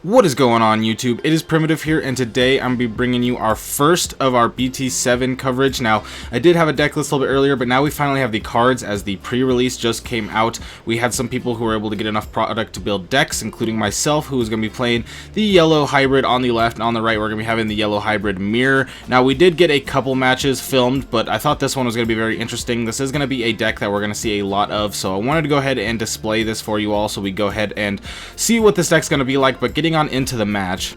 What is going on, YouTube? It is Primitive here, and today I'm going to be bringing you our first of our BT7 coverage. Now, I did have a deck list a little bit earlier, but now we finally have the cards as the pre-release just came out. We had some people who were able to get enough product to build decks, including myself, who is going to be playing the yellow hybrid on the left, and on the right we're going to be having the yellow hybrid mirror. Now, we did get a couple matches filmed, but I thought this one was going to be very interesting. This is going to be a deck that we're going to see a lot of, so I wanted to go ahead and display this for you all so we go ahead and see what this deck's going to be like. But getting on into the match,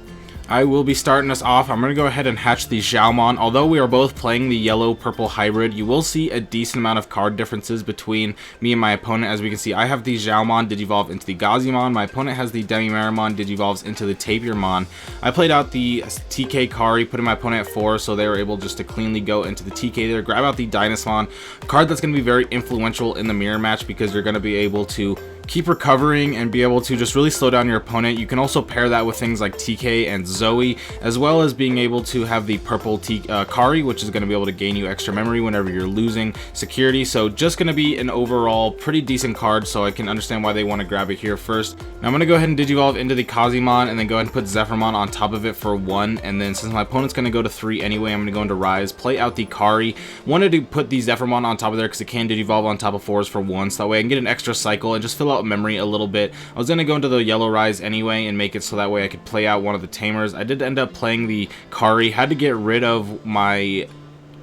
I will be starting us off. I'm going to go ahead and hatch the Xiaomon. Although we are both playing the yellow-purple hybrid, you will see a decent amount of card differences between me and my opponent. As we can see, I have the Xiaomon Digivolve into the Gazimon. My opponent has the Demimeramon Digivolves into the Tapirmon. I played out the TK Kari, putting my opponent at 4, so they were able just to cleanly go into the TK there. Grab out the Dynasmon, a card that's going to be very influential in the mirror match because you're going to be able to keep recovering and be able to just really slow down your opponent. You can also pair that with things like TK and Zoe, as well as being able to have the purple Kari, which is going to be able to gain you extra memory whenever you're losing security. So just going to be an overall pretty decent card, so I can understand why they want to grab it here first. Now I'm going to go ahead and Digivolve into the Kazimon and then go ahead and put Zephyrmon on top of it for 1, and then since my opponent's going to go to 3 anyway, I'm going to go into Rise, play out the Kari. Wanted to put the Zephyrmon on top of there because it can Digivolve on top of 4s for 1, so that way I can get an extra cycle and just fill out memory a little bit. I was going to go into the yellow Rise anyway and make it so that way I could play out one of the Tamers. I did end up playing the Kari, had to get rid of my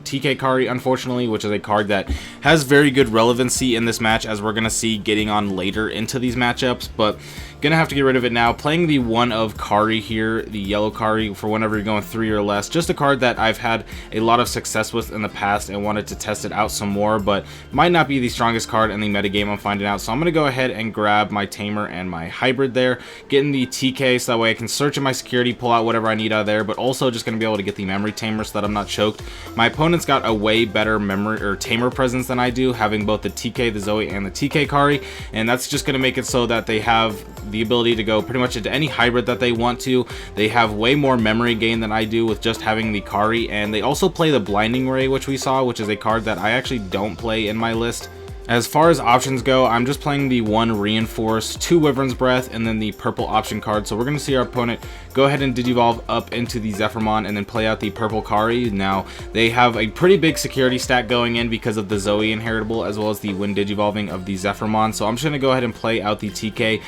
TK Kari, unfortunately, which is a card that has very good relevancy in this match, as we're going to see getting on later into these matchups, but gonna have to get rid of it now. Playing the one of Kari here, the yellow Kari, for whenever you're going 3 or less. Just a card that I've had a lot of success with in the past and wanted to test it out some more, but might not be the strongest card in the metagame, I'm finding out. So I'm gonna go ahead and grab my Tamer and my Hybrid there, getting the TK so that way I can search in my security, pull out whatever I need out of there, but also just gonna be able to get the memory Tamer so that I'm not choked. My opponent's got a way better memory or Tamer presence than I do, having both the TK, the Zoe, and the TK Kari, and that's just gonna make it so that they have the ability to go pretty much into any hybrid that they want to. They have way more memory gain than I do with just having the Kari, and they also play the Blinding Ray, which we saw, which is a card that I actually don't play in my list. As far as options go, I'm just playing the 1 Reinforce, 2 Wyvern's Breath, and then the purple option card. So we're going to see our opponent go ahead and Digivolve up into the Zephyrmon and then play out the purple Kari. Now, they have a pretty big security stack going in because of the Zoe inheritable, as well as the when Digivolving of the Zephyrmon. So I'm just going to go ahead and play out the TK,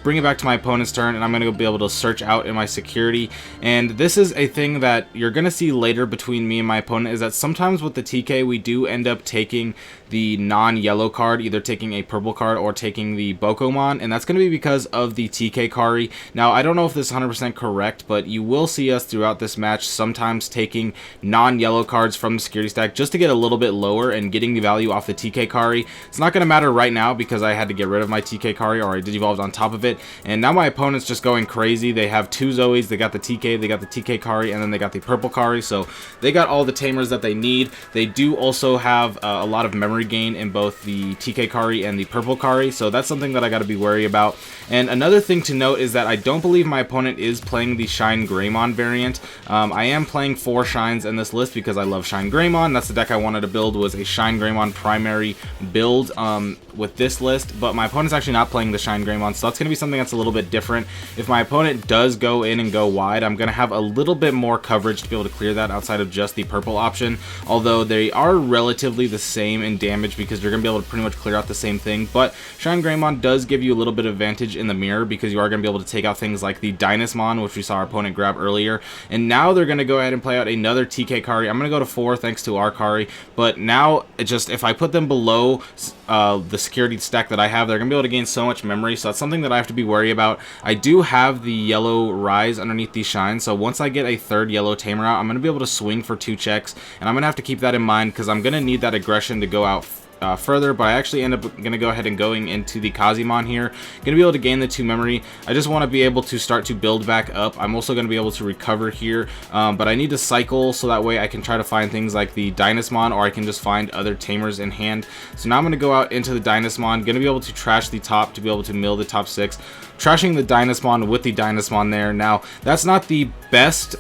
bring it back to my opponent's turn, and I'm going to be able to search out in my security. And this is a thing that you're going to see later between me and my opponent, is that sometimes with the TK we do end up taking the non-yellow card, either taking a purple card or taking the Bokomon, and that's going to be because of the TK Kari. Now, I don't know if this is 100% correct, but you will see us throughout this match sometimes taking non-yellow cards from the security stack just to get a little bit lower and getting the value off the TK Kari. It's not going to matter right now because I had to get rid of my TK Kari, or I Digivolved on top of it, and now my opponent's just going crazy. They have 2 Zoes, they got the TK, they got the TK Kari, and then they got the purple Kari, so they got all the Tamers that they need. They do also have a lot of memory gain in both the TK Kari and the purple Kari, so that's something that I got to be wary about. And another thing to note is that I don't believe my opponent is playing the ShineGreymon variant. I am playing 4 Shines in this list because I love ShineGreymon. That's the deck I wanted to build, was a ShineGreymon primary build with this list, but my opponent's actually not playing the ShineGreymon, so that's going to be something that's a little bit different. If my opponent does go in and go wide, I'm going to have a little bit more coverage to be able to clear that outside of just the purple option, although they are relatively the same in damage because you're going to be able to pretty much clear out the same thing. But ShineGreymon does give you a little bit of advantage in the mirror because you are going to be able to take out things like the Dynasmon, which we saw our opponent grab earlier, and now they're going to go ahead and play out another TK Kari. I'm going to go to 4 thanks to our Kari, but now it just, if I put them below the security stack that I have, they're going to be able to gain so much memory, so that's something that I have to be worried about. I do have the yellow Rise underneath these Shines, so once I get a 3rd yellow Tamer out, I'm going to be able to swing for 2 checks, and I'm going to have to keep that in mind because I'm going to need that aggression to go out further, but I actually end up going to go ahead and going into the Kazimon here. Going to be able to gain the 2 memory. I just want to be able to start to build back up. I'm also going to be able to recover here, but I need to cycle so that way I can try to find things like the Dynasmon, or I can just find other Tamers in hand. So now I'm going to go out into the Dynasmon. Going to be able to trash the top to be able to mill the top 6. Trashing the Dynasmon with the Dynasmon there. Now, that's not the best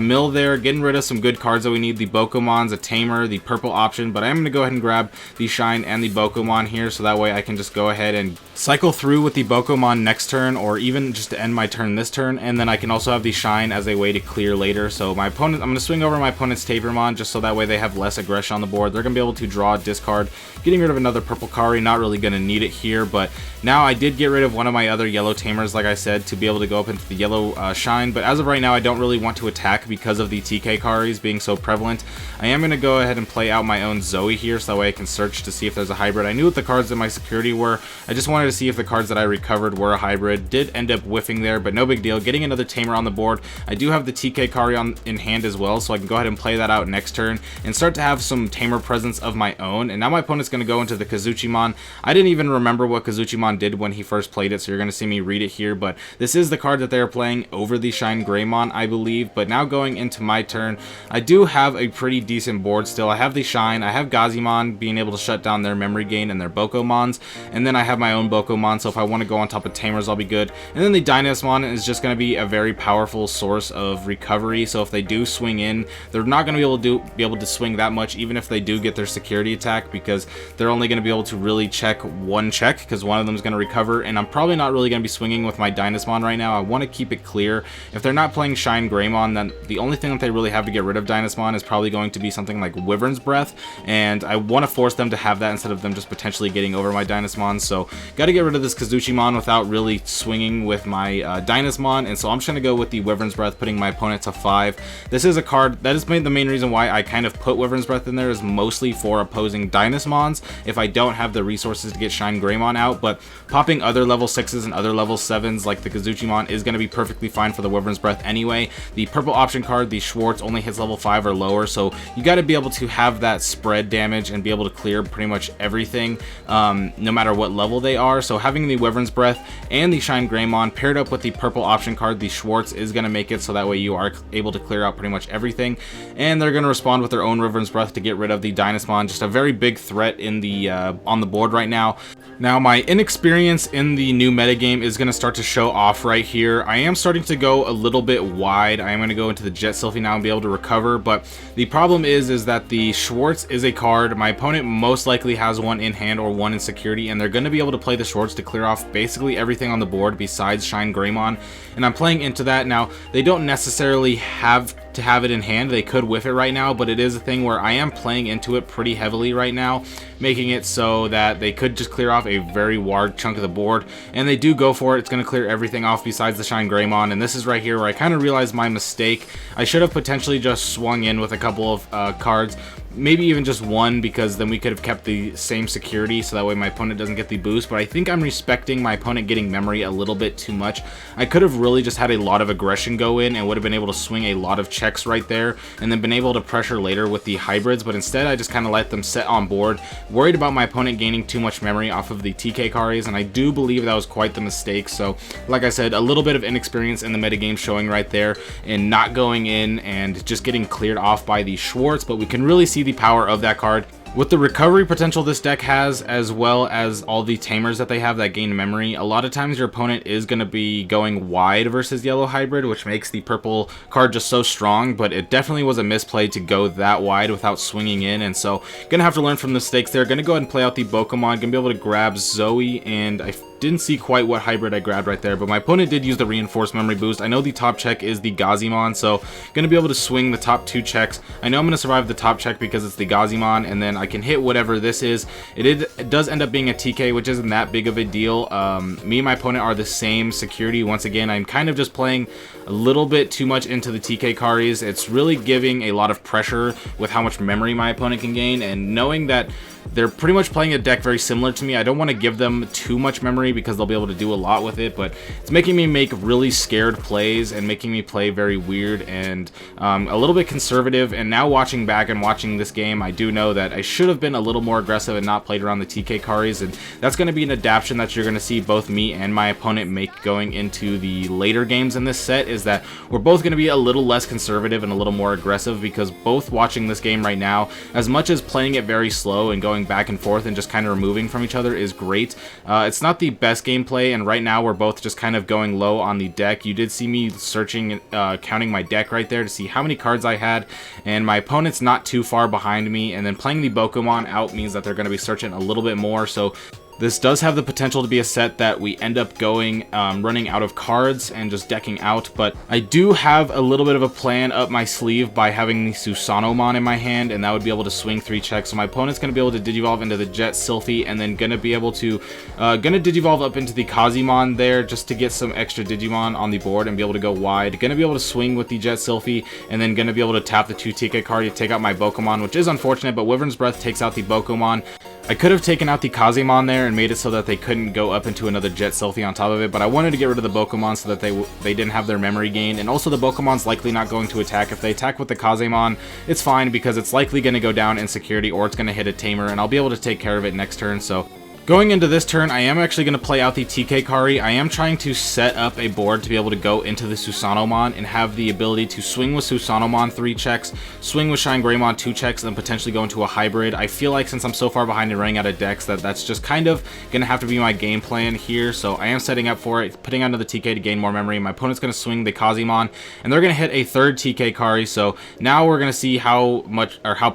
mill there. Getting rid of some good cards that we need. The Bokomon's a Tamer, the purple option, but I am going to go ahead and grab the Shine and the Bokomon here, so that way I can just go ahead and cycle through with the Bokomon next turn, or even just to end my turn this turn, and then I can also have the Shine as a way to clear later. So my opponent, I'm going to swing over my opponent's Tapermon just so that way they have less aggression on the board. They're going to be able to draw, discard, getting rid of another purple Kari, not really going to need it here, but now I did get rid of one of my other yellow Tamers, like I said, to be able to go up into the yellow Shine, but as of right now I don't really want to attack because of the TK Karis being so prevalent. I am going to go ahead and play out my own Zoe here so that way I can search to see if there's a hybrid. I knew what the cards in my security were. I just wanted to see if the cards that I recovered were a hybrid. Did end up whiffing there, but no big deal. Getting another Tamer on the board. I do have the TK Kari in hand as well, so I can go ahead and play that out next turn and start to have some Tamer presence of my own. And now my opponent's going to go into the Kazuchimon. I didn't even remember what Kazuchimon did when he first played it, so you're going to see me read it here, but this is the card that they are playing over the ShineGreymon, I believe. But now going into my turn, I do have a pretty decent board still. I have the Shine, I have Gazimon being able to shut down their memory gain and their Bokomons, and then I have my own Bokomon, so if I want to go on top of Tamers, I'll be good. And then the Dynasmon is just going to be a very powerful source of recovery, so if they do swing in, they're not going to be able to swing that much, even if they do get their security attack, because they're only going to be able to really check one check, because one of them is going to recover, and I'm probably not really going to be swinging with my Dynasmon right now. I want to keep it clear. If they're not playing ShineGreymon, then the only thing that they really have to get rid of Dynasmon is probably going to be something like Wyvern's Breath, and I want to force them to have that instead of them just potentially getting over my Dynasmon. So got to get rid of this Kazuchimon without really swinging with my Dynasmon, and so I'm just going to go with the Wyvern's Breath, putting my opponent to 5. This is a card that is the main reason why I kind of put Wyvern's Breath in there, is mostly for opposing Dynasmons if I don't have the resources to get ShineGreymon out, but popping other level 6s and other level 7s like the Kazuchimon is going to be perfectly fine for the Wyvern's Breath anyway. The purple option card, the Schwartz, only hits level 5 or lower, so you got to be able to have that spread damage and be able to clear pretty much everything, no matter what level they are. So having the Wyvern's Breath and the ShineGreymon paired up with the purple option card, the Schwartz, is going to make it so that way you are able to clear out pretty much everything, and they're going to respond with their own Wyvern's Breath to get rid of the Dynasmon. Just a very big threat in the on the board right now. Now my inexperience in the new metagame is going to start to show off right here. I am starting to go a little bit wide. I am going to go into the Jet Sylphie now and be able to recover, but the problem is that the Schwartz is a card. My opponent most likely has one in hand or one in security, and they're going to be able to play the Schwartz to clear off basically everything on the board besides ShineGreymon, and I'm playing into that. Now they don't necessarily have to have it in hand. They could whiff it right now, but it is a thing where I am playing into it pretty heavily right now, making it so that they could just clear off a very large chunk of the board, and they do go for it. It's going to clear everything off besides the ShineGreymon, and this is right here where I kind of realized my mistake. I should have potentially just swung in with a couple of cards, maybe even just one, because then we could have kept the same security so that way my opponent doesn't get the boost. But I think I'm respecting my opponent getting memory a little bit too much. I could have really just had a lot of aggression go in and would have been able to swing a lot of checks right there and then been able to pressure later with the hybrids, but instead I just kind of let them set on board, worried about my opponent gaining too much memory off of the TK Karis, and I do believe that was quite the mistake. So like I said, a little bit of inexperience in the metagame showing right there, and not going in and just getting cleared off by the Schwartz, but we can really see the power of that card. With the recovery potential this deck has, as well as all the Tamers that they have that gain memory, a lot of times your opponent is going to be going wide versus yellow hybrid, which makes the purple card just so strong, but it definitely was a misplay to go that wide without swinging in, and so gonna have to learn from the mistakes there. Gonna go ahead and play out the Bokomon, gonna be able to grab Zoe, and I didn't see quite what hybrid I grabbed right there, but my opponent did use the reinforced memory boost. I know the top check is the Gazimon, so gonna be able to swing the top 2 checks. I know I'm gonna survive the top check because it's the Gazimon, and then I can hit whatever this is. It does end up being a TK, which isn't that big of a deal. Me and my opponent are the same security. Once again, I'm kind of just playing a little bit too much into the TK Karis. It's really giving a lot of pressure with how much memory my opponent can gain, and knowing that they're pretty much playing a deck very similar to me, I don't want to give them too much memory because they'll be able to do a lot with it, but it's making me make really scared plays and making me play very weird and a little bit conservative. And now watching back and watching this game, I do know that I should have been a little more aggressive and not played around the TK Karis, and that's going to be an adaptation that you're going to see both me and my opponent make going into the later games in this set, is that we're both going to be a little less conservative and a little more aggressive, because both watching this game right now, as much as playing it very slow and going back and forth and just kind of removing from each other is great, it's not the best gameplay, and right now we're both just kind of going low on the deck. You did see me searching, counting my deck right there to see how many cards I had, and my opponent's not too far behind me, and then playing the Bokomon out means that they're going to be searching a little bit more, so This does have the potential to be a set that we end up going running out of cards and just decking out, but I do have a little bit of a plan up my sleeve by having the Susanomon in my hand, and that would be able to swing 3 checks. So my opponent's going to be able to Digivolve into the Jet Sylphie, and then going to be able to Digivolve up into the Kazimon there just to get some extra Digimon on the board and be able to go wide. Going to be able to swing with the Jet Sylphie, and then going to be able to tap the 2 TK card to take out my Bokomon, which is unfortunate, but Wyvern's Breath takes out the Bokomon. I could have taken out the Kazimon there and made it so that they couldn't go up into another Jet Sylphie on top of it, but I wanted to get rid of the Bokomon so that they didn't have their memory gained, and also the Bokomon's likely not going to attack. If they attack with the Kazimon, it's fine because it's likely going to go down in security or it's going to hit a Tamer, and I'll be able to take care of it next turn. So going into this turn, I am actually going to play out the TK Kari. I am trying to set up a board to be able to go into the Susanomon and have the ability to swing with Susanomon 3 checks, swing with ShineGreymon 2 checks, and then potentially go into a hybrid. I feel like since I'm so far behind and running out of decks, that's just kind of going to have to be my game plan here. So I am setting up for it, putting onto the TK to gain more memory. My opponent's going to swing the Kazimon, and they're going to hit a 3rd TK Kari. So now we're going to see how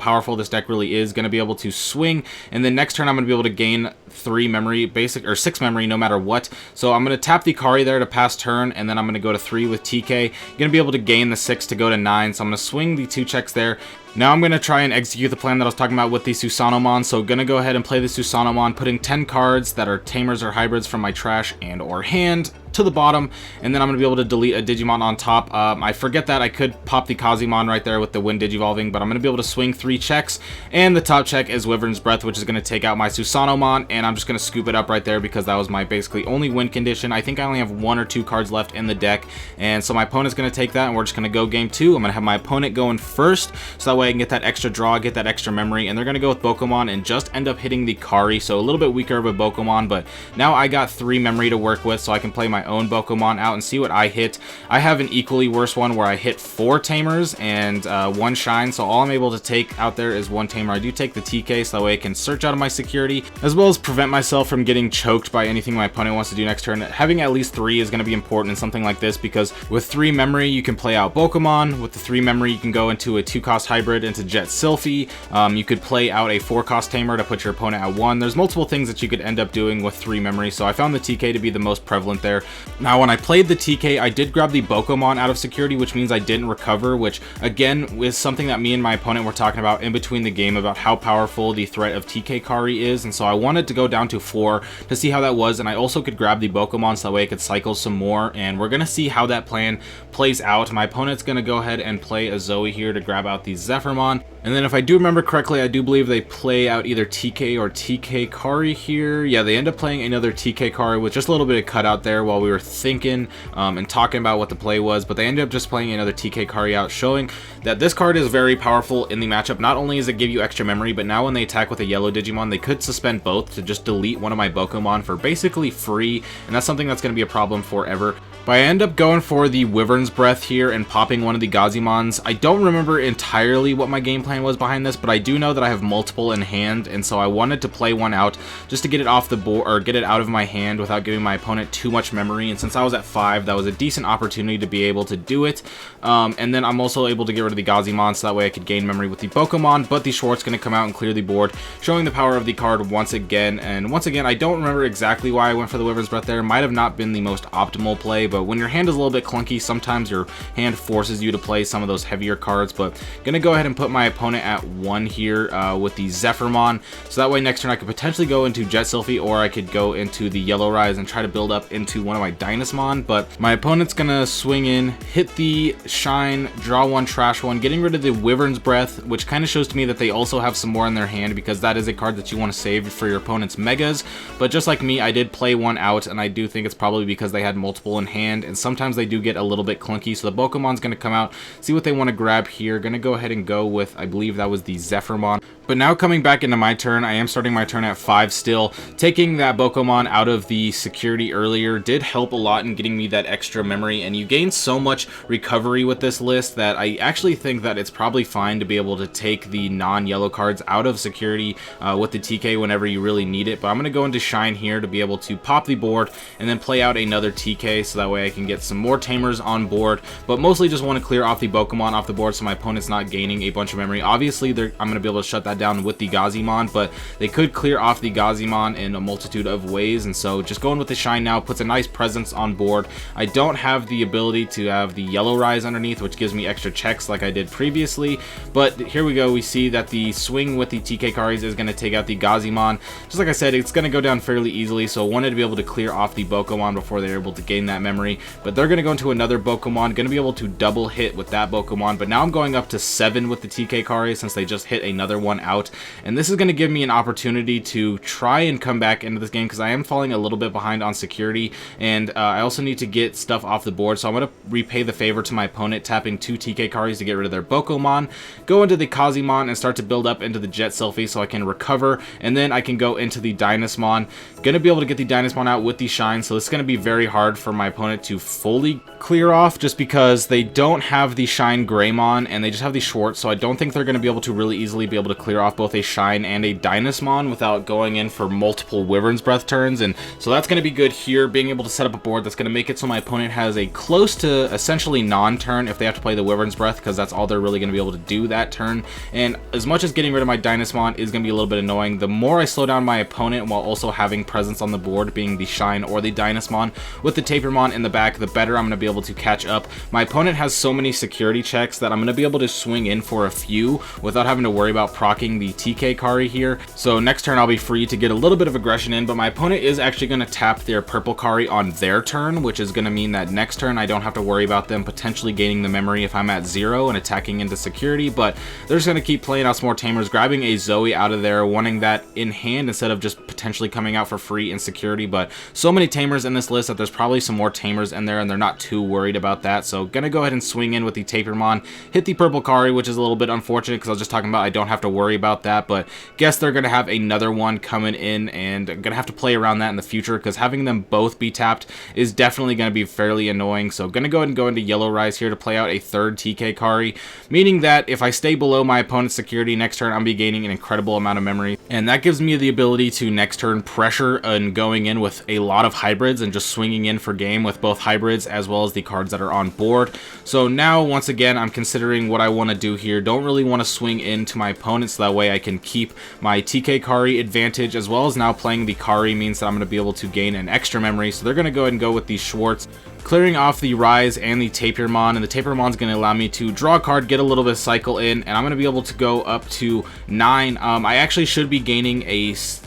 powerful this deck really is. Going to be able to swing, and then next turn I'm going to be able to gain 3 memory, 6 memory no matter what. So I'm going to tap the Kari there to pass turn, and then I'm going to go to 3 with TK. Going to be able to gain the 6 to go to 9, so I'm going to swing the 2 checks there. Now I'm going to try and execute the plan that I was talking about with the Susanomon. So going to go ahead and play the Susanomon, putting 10 cards that are Tamers or Hybrids from my trash and or hand to the bottom, and then I'm going to be able to delete a Digimon on top. I forget that I could pop the Kazimon right there with the Wind Digivolving, but I'm going to be able to swing 3 checks, and the top check is Wyvern's Breath, which is going to take out my Susanomon, and I'm just going to scoop it up right there because that was my basically only win condition. I think I only have 1 or 2 cards left in the deck, and so my opponent's going to take that, and we're just going to go game 2. I'm going to have my opponent going first, so that way I can get that extra draw, get that extra memory, and they're going to go with Bokomon and just end up hitting the Kari, so a little bit weaker of a Bokomon, but now I got 3 memory to work with, so I can play my own Bokomon out and see what I hit. I have an equally worse one where I hit 4 Tamers and 1 Shine, so all I'm able to take out there is 1 Tamer. I do take the TK so that way I can search out of my security, as well as prevent myself from getting choked by anything my opponent wants to do next turn. Having at least 3 is going to be important in something like this, because with 3 memory you can play out Bokomon. With the 3 memory you can go into a 2-cost hybrid into Jet Sylphie. You could play out a 4-cost Tamer to put your opponent at 1. There's multiple things that you could end up doing with 3 memory, so I found the TK to be the most prevalent there. Now when I played the TK, I did grab the Bokomon out of security, which means I didn't recover, which again is something that me and my opponent were talking about in between the game about how powerful the threat of TK Kari is, and so I wanted to go down to 4 to see how that was, and I also could grab the Bokomon so that way I could cycle some more, and we're gonna see how that plan plays out. My opponent's gonna go ahead and play a Zoe here to grab out the Zephyrmon, and then if I do remember correctly, I do believe they play out either TK or TK Kari here. Yeah, they end up playing another TK Kari with just a little bit of cutout there while we were thinking and talking about what the play was, but they ended up just playing another TK Kari out, showing that this card is very powerful in the matchup. Not only does it give you extra memory, but now when they attack with a yellow Digimon, they could suspend both to just delete one of my Bokomon for basically free, and that's something that's going to be a problem forever. But I end up going for the Wyvern's Breath here and popping one of the Gazimons. I don't remember entirely what my game plan was behind this, but I do know that I have multiple in hand, and so I wanted to play one out just to get it off the board, or get it out of my hand without giving my opponent too much memory, and since I was at 5, that was a decent opportunity to be able to do it. And then I'm also able to get rid of the Gazimon so that way I could gain memory with the Bokomon, but the Schwartz going to come out and clear the board, showing the power of the card once again. And once again, I don't remember exactly why I went for the Wyvern's Breath there. Might have not been the most optimal play, but when your hand is a little bit clunky, sometimes your hand forces you to play some of those heavier cards. But gonna go ahead and put my opponent at 1 here with the Zephyrmon, so that way next turn I could potentially go into Jet Sylphie, or I could go into the Yellow Rise and try to build up into one of my Dynasmon. But my opponent's gonna swing in, hit the Shine, draw 1, trash 1, getting rid of the Wyvern's Breath, which kind of shows to me that they also have some more in their hand, because that is a card that you want to save for your opponent's Megas. But just like me, I did play one out, and I do think it's probably because they had multiple in hand, and sometimes they do get a little bit clunky. So the Bokomon's going to come out, see what they want to grab here. Going to go ahead and go with, I believe that was the Zephyrmon. But now coming back into my turn, I am starting my turn at 5 still. Taking that Bokomon out of the security earlier did help a lot in getting me that extra memory, and you gain so much recovery with this list that I actually think that it's probably fine to be able to take the non-yellow cards out of security with the TK whenever you really need it. But I'm going to go into Shine here to be able to pop the board and then play out another TK, so that way I can get some more Tamers on board, but mostly just want to clear off the Bokomon off the board so my opponent's not gaining a bunch of memory. Obviously, I'm going to be able to shut that down with the Digimon, but they could clear off the Digimon in a multitude of ways, and so just going with the Shine now puts a nice presence on board. I don't have the ability to have the yellow rise underneath, which gives me extra checks like I did previously, but here we go. We see that the swing with the TK carries is going to take out the Digimon. Just like I said, it's going to go down fairly easily, so I wanted to be able to clear off the Bokomon before they're able to gain that memory, but they're going to go into another Bokomon, going to be able to double hit with that Bokomon, but now I'm going up to 7 with the TK carry since they just hit another one out, and this is going to give me an opportunity to try and come back into this game because I am falling a little bit behind on security, and I also need to get stuff off the board, so I'm going to repay the favor to my opponent, tapping 2 TK carries to get rid of their Bokomon, go into the Kazimon and start to build up into the Jet Selfie so I can recover, and then I can go into the Dynasmon. Gonna be able to get the Dynasmon out with the Shine, so it's gonna be very hard for my opponent to fully clear off just because they don't have the ShineGreymon and they just have the Schwartz, so I don't think they're gonna be able to really easily be able to clear off both a Shine and a Dynasmon without going in for multiple Wyvern's Breath turns, and so that's gonna be good here, being able to set up a board that's gonna make it so my opponent has a close to essentially non-turn if they have to play the Wyvern's Breath, because that's all they're really gonna be able to do that turn. And as much as getting rid of my Dynasmon is gonna be a little bit annoying, the more I slow down my opponent while also having presence on the board, being the Shine or the Dynasmon with the Tapermon in the back, the better I'm going to be able to catch up. My opponent has so many security checks that I'm going to be able to swing in for a few without having to worry about proccing the TK Kari here. So next turn I'll be free to get a little bit of aggression in, but my opponent is actually going to tap their purple Kari on their turn, which is going to mean that next turn I don't have to worry about them potentially gaining the memory if I'm at 0 and attacking into security, but they're just going to keep playing out some more Tamers, grabbing a Zoe out of there, wanting that in hand instead of just potentially coming out for free in security. But so many Tamers in this list that there's probably some more Tamers in there and they're not too worried about that, so gonna go ahead and swing in with the Tapermon, hit the purple Kari, which is a little bit unfortunate because I was just talking about I don't have to worry about that, but guess they're gonna have another one coming in and I'm gonna have to play around that in the future because having them both be tapped is definitely gonna be fairly annoying. So gonna go ahead and go into Yellow Rise here to play out a third TK Kari, meaning that if I stay below my opponent's security next turn, I'm be gaining an incredible amount of memory, and that gives me the ability to next turn pressure and going in with a lot of hybrids and just swinging in for game with both hybrids as well as the cards that are on board. So now once again I'm considering what I want to do here. Don't really want to swing into my opponent so that way I can keep my TK Kari advantage, as well as now playing the Kari means that I'm going to be able to gain an extra memory, so they're going to go ahead and go with the Schwartz, clearing off the Rise and the Tapermon, and the Tapermon's going to allow me to draw a card, get a little bit of cycle in, and I'm going to be able to go up to 9. I actually should be gaining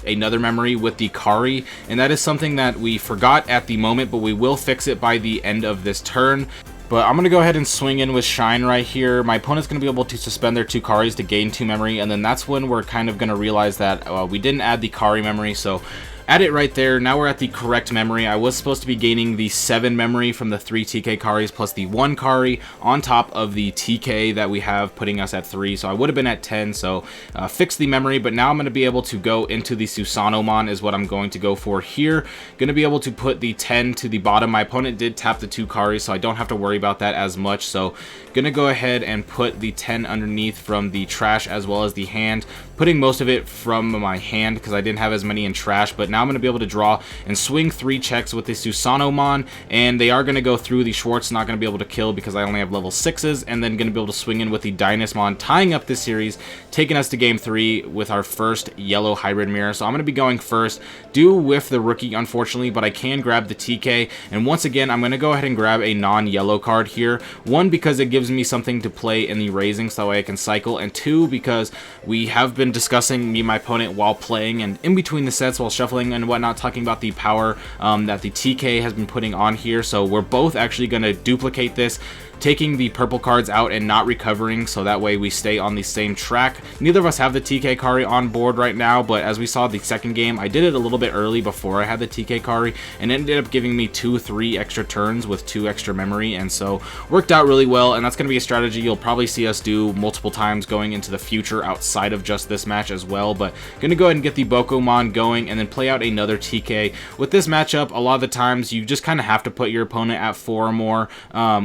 another memory with the Kari, and that is something that we forgot at the moment, but we will fix it by the end of this turn. But I'm going to go ahead and swing in with Shine right here. My opponent's going to be able to suspend their 2 Karis to gain 2 memory, and then that's when we're kind of going to realize that we didn't add the Kari memory, so add it right there. Now we're at the correct memory. I was supposed to be gaining the 7 memory from the 3 TK Karis plus the 1 Kari on top of the TK that we have, putting us at 3, so I would have been at 10, so fix the memory. But now I'm going to be able to go into the Susanomon is what I'm going to go for here. Going to be able to put the 10 to the bottom. My opponent did tap the 2 Karis, so I don't have to worry about that as much, so going to go ahead and put the 10 underneath from the trash as well as the hand, putting most of it from my hand because I didn't have as many in trash. But now I'm going to be able to draw and swing 3 checks with the Susanomon, and they are going to go through. The Schwartz not going to be able to kill because I only have level 6s, and then going to be able to swing in with the Dynasmon, tying up this series, taking us to game 3 with our first yellow hybrid mirror. So I'm going to be going first, do whiff the rookie unfortunately, but I can grab the TK, and once again I'm going to go ahead and grab a non-yellow card here. 1, because it gives me something to play in the raising so that way I can cycle, and 2, because we have been discussing, me and my opponent, while playing and in between the sets while shuffling and whatnot, talking about the power that the TK has been putting on here. So we're both actually going to duplicate this, taking the purple cards out and not recovering, so that way we stay on the same track. Neither of us have the TK Kari on board right now, but as we saw the second game, I did it a little bit early before I had the TK Kari, and it ended up giving me 2-3 extra turns with 2 extra memory, and so worked out really well. And that's going to be a strategy you'll probably see us do multiple times going into the future outside of just this match as well. But going to go ahead and get the Bokomon going and then play out another TK. With this matchup, a lot of the times you just kind of have to put your opponent at 4 or more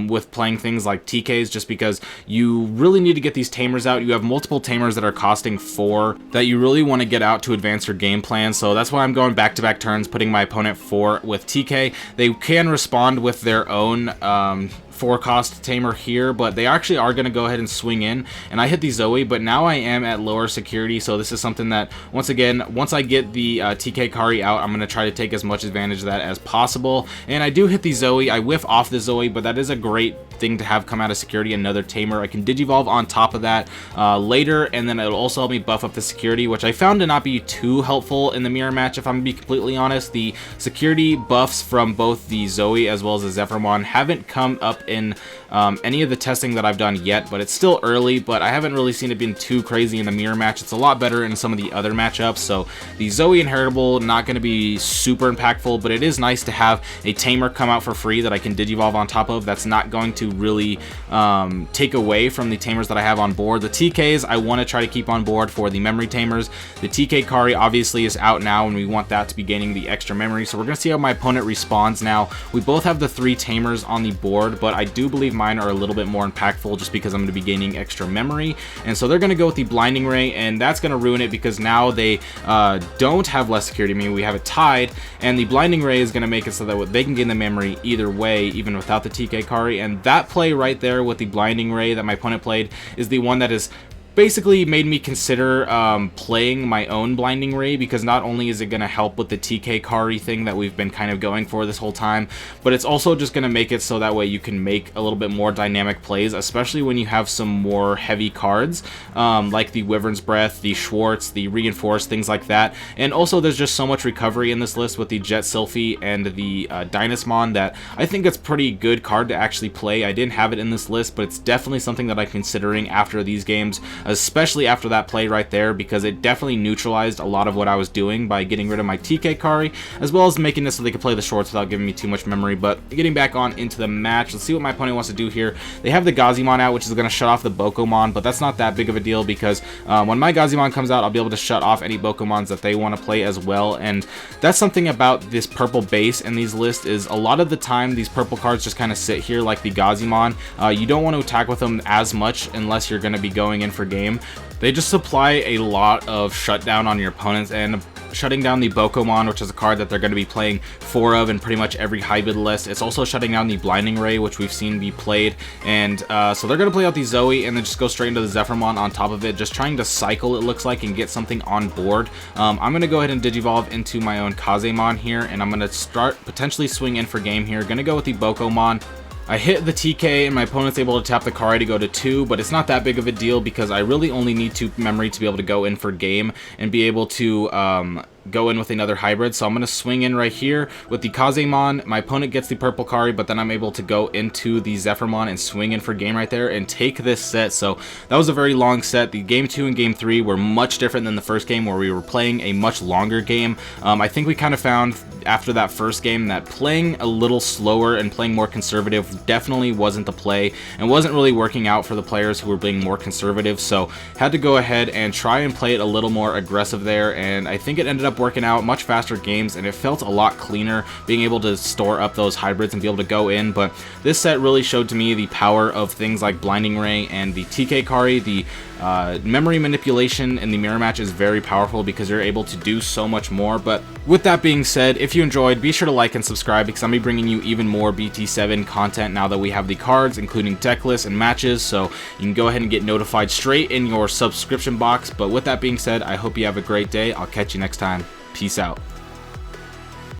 with playing things like TKs, just because you really need to get these Tamers out. You have multiple Tamers that are costing 4 that you really want to get out to advance your game plan, so that's why I'm going back-to-back turns, putting my opponent 4 with TK. They can respond with their own 4-cost tamer here, but they actually are going to go ahead and swing in, and I hit the Zoe, but now I am at lower security, so this is something that, once again, once I get the TK Kari out, I'm going to try to take as much advantage of that as possible. And I do hit the Zoe, I whiff off the Zoe, but that is a great thing to have come out of security, another tamer. I can Digivolve on top of that later, and then it'll also help me buff up the security, which I found to not be too helpful in the mirror match, if I'm going to be completely honest. The security buffs from both the Zoe as well as the Zephyrmon haven't come up in any of the testing that I've done yet, but it's still early, but I haven't really seen it being too crazy in the mirror match. It's a lot better in some of the other matchups, so the Zoe Inheritable, not going to be super impactful, but it is nice to have a tamer come out for free that I can Digivolve on top of. That's not going to really take away from the tamers that I have on board. The TKs I want to try to keep on board for the memory tamers. The TK Kari obviously is out now, and we want that to be gaining the extra memory, so we're going to see how my opponent responds now. We both have the 3 tamers on the board, but I do believe mine are a little bit more impactful just because I'm going to be gaining extra memory, and so they're going to go with the Blinding Ray, and that's going to ruin it because now they don't have less security. I mean, we have it tied, and the Blinding Ray is going to make it so that they can gain the memory either way, even without the TK Kari, and that play right there with the Blinding Ray that my opponent played is the one that is basically made me consider playing my own Blinding Ray, because not only is it going to help with the TK Kari thing that we've been kind of going for this whole time, but it's also just going to make it so that way you can make a little bit more dynamic plays, especially when you have some more heavy cards like the Wyvern's Breath, the Schwartz, the Reinforce, things like that. And also there's just so much recovery in this list with the Jet Sylphie and the Dynasmon that I think it's pretty good card to actually play. I didn't have it in this list, but it's definitely something that I'm considering after these games, especially after that play right there, because it definitely neutralized a lot of what I was doing by getting rid of my TK Kari, as well as making this so they could play the shorts without giving me too much memory. But getting back on into the match, let's see what my opponent wants to do here. They have the Gazimon out, which is going to shut off the Bokomon, but that's not that big of a deal because when my Gazimon comes out, I'll be able to shut off any Bokomons that they want to play as well. And that's something about this purple base in these lists, is a lot of the time these purple cards just kind of sit here like the Gazimon. You don't want to attack with them as much unless you're going to be going in for game. They just supply a lot of shutdown on your opponents, and shutting down the Bokomon, which is a card that they're going to be playing 4 of in pretty much every hybrid list. It's also shutting down the Blinding Ray, which we've seen be played, and so they're going to play out the Zoe and then just go straight into the Zephyrmon on top of it, just trying to cycle, it looks like, and get something on board. I'm going to go ahead and Digivolve into my own Kazemon here, and I'm going to start potentially swing in for game here. Going to go with the Bokomon. I hit the TK and my opponent's able to tap the Kari to go to 2, but it's not that big of a deal because I really only need 2 memory to be able to go in for game and be able to go in with another hybrid. So I'm going to swing in right here with the Kazemon. My opponent gets the purple Kari, but then I'm able to go into the Zephyrmon and swing in for game right there and take this set. So that was a very long set. The game 2 and game 3 were much different than the first game, where we were playing a much longer game. I think we kind of found after that first game that playing a little slower and playing more conservative definitely wasn't the play and wasn't really working out for the players who were being more conservative. So had to go ahead and try and play it a little more aggressive there, and I think it ended up working out. Much faster games, and it felt a lot cleaner being able to store up those hybrids and be able to go in. But this set really showed to me the power of things like Blinding Ray and the TK Kari. The memory manipulation in the mirror match is very powerful because you're able to do so much more. But with that being said, if you enjoyed, be sure to like and subscribe, because I'm going to be bringing you even more BT7 content now that we have the cards, including deck lists and matches, so you can go ahead and get notified straight in your subscription box. But with that being said, I hope you have a great day. I'll catch you next time. Peace out.